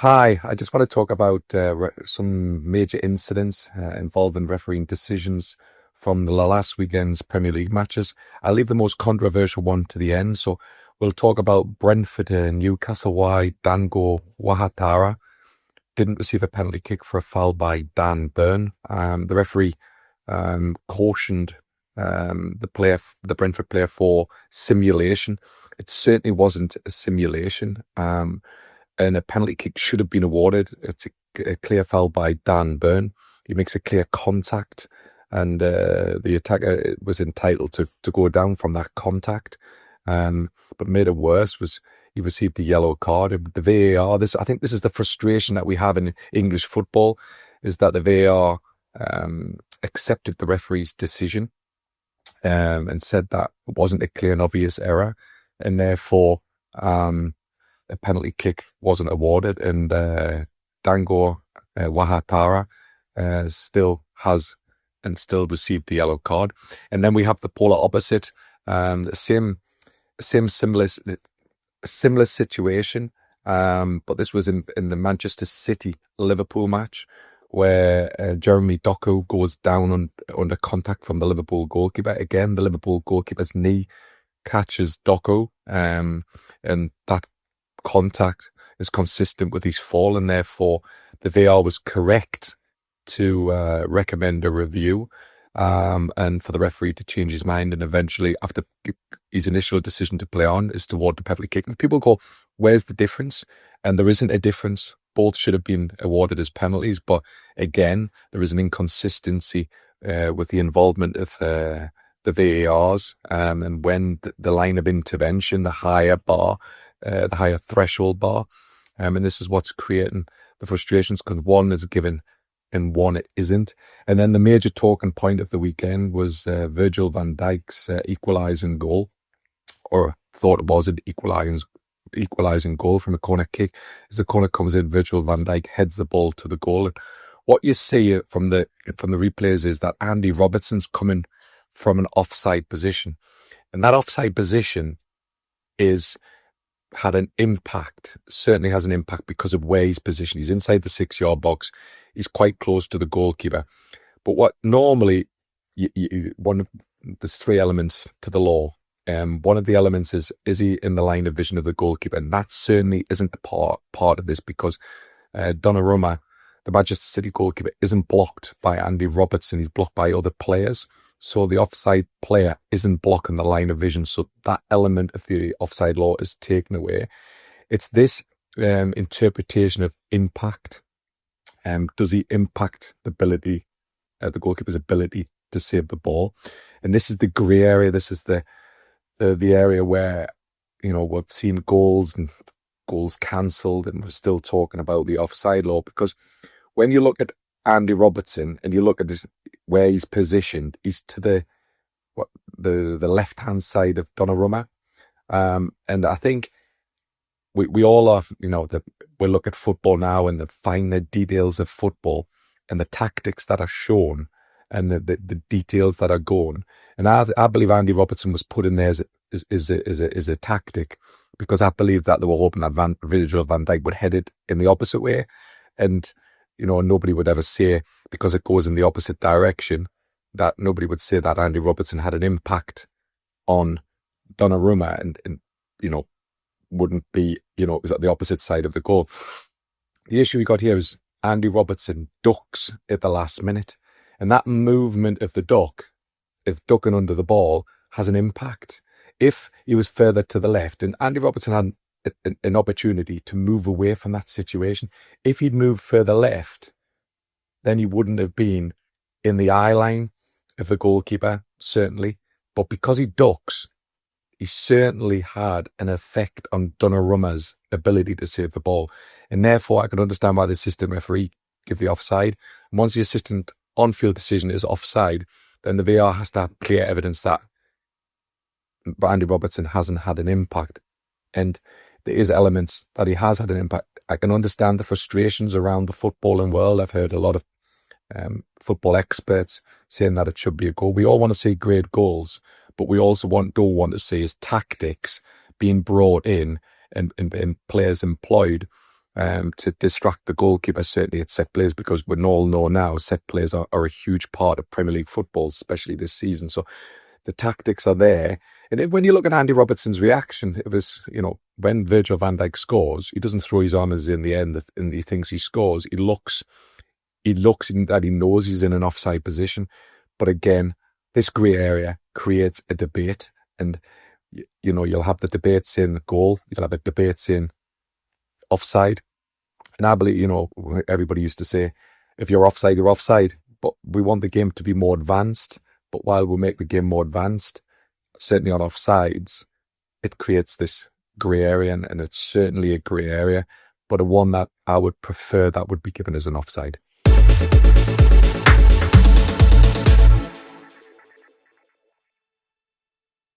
Hi, I just want to talk about some major incidents involving refereeing decisions from the last weekend's Premier League matches. I'll leave the most controversial one to the end. So we'll talk about Brentford and Newcastle, why Dango Ouattara didn't receive a penalty kick for a foul by Dan Burn. The referee cautioned the Brentford player for simulation. It certainly wasn't a simulation. And a penalty kick should have been awarded. It's a clear foul by Dan Burn. He makes a clear contact, and the attacker was entitled to go down from that contact. But made it worse was he received a yellow card. The VAR, I think this is the frustration that we have in English football, is that the VAR accepted the referee's decision and said that it wasn't a clear and obvious error, and therefore a penalty kick wasn't awarded, and Dango Ouattara still has and still received the yellow card. And then we have the polar opposite, similar situation, but this was in the Manchester City Liverpool match, where Jeremy Doku goes down under contact from the Liverpool goalkeeper. Again, the Liverpool goalkeeper's knee catches Doku, and that contact is consistent with his fall, and therefore the VAR was correct to recommend a review, and for the referee to change his mind, and eventually, after his initial decision to play on, is to award the penalty kick. And people go, where's the difference? And there isn't a difference. Both should have been awarded as penalties, but again, there is an inconsistency with the involvement of the VARs, and when the line of intervention, the higher bar, the higher threshold bar, and this is what's creating the frustrations, because one is given and one it isn't. And then the major talking point of the weekend was Virgil van Dijk's equalising goal, or thought it was an equalising goal from a corner kick. As the corner comes in, Virgil van Dijk heads the ball to the goal. And what you see from the replays is that Andy Robertson's coming from an offside position, and that offside position had an impact, certainly has an impact because of where he's positioned. He's inside the 6-yard box. He's quite close to the goalkeeper. But what normally, there's three elements to the law. One of the elements is he in the line of vision of the goalkeeper? And that certainly isn't the part of this, because Donnarumma, the Manchester City goalkeeper, isn't blocked by Andy Robertson. He's blocked by other players. So the offside player isn't blocking the line of vision. So that element of the offside law is taken away. It's this interpretation of impact. Does he impact the goalkeeper's ability to save the ball? And this is the grey area. This is the area where, we've seen goals and goals cancelled, and we're still talking about the offside law, because when you look at Andy Robertson and you look at where he's positioned, he's to the left-hand side of Donnarumma. And I think we all are, we look at football now and the finer details of football and the tactics that are shown and the details that are gone. And I believe Andy Robertson was put in there as a tactic, because I believe that they were hoping that Virgil van Dijk would head it in the opposite way. And nobody would ever say, because it goes in the opposite direction, that nobody would say that Andy Robertson had an impact on Donnarumma and wouldn't be, it was at the opposite side of the goal. The issue we got here is Andy Robertson ducks at the last minute, and that movement of the ducking under the ball, has an impact. If he was further to the left, and Andy Robertson had an opportunity to move away from that situation. If he'd moved further left, then he wouldn't have been in the eye line of the goalkeeper, certainly. But because he ducks, he certainly had an effect on Donnarumma's ability to save the ball. And therefore, I can understand why the assistant referee give the offside. And once the assistant on-field decision is offside, then the VAR has to have clear evidence that Andy Robertson hasn't had an impact. And there is elements that he has had an impact. I can understand the frustrations around the footballing world. I've heard a lot of football experts saying that it should be a goal. We all want to see great goals, but we also don't want to see his tactics being brought in and players employed to distract the goalkeeper, certainly at set plays, because we all know now set plays are a huge part of Premier League football, especially this season. So the tactics are there. And when you look at Andy Robertson's reaction, it was, when Virgil van Dijk scores, he doesn't throw his arms in the end and he thinks he scores. He looks in that he knows he's in an offside position. But again, this grey area creates a debate. And, you'll have the debates in goal. You'll have the debates in offside. And I believe, everybody used to say, if you're offside, you're offside. But we want the game to be more advanced. But while we make the game more advanced, certainly on offsides, it creates this grey area, and it's certainly a grey area, but a one that I would prefer that would be given as an offside.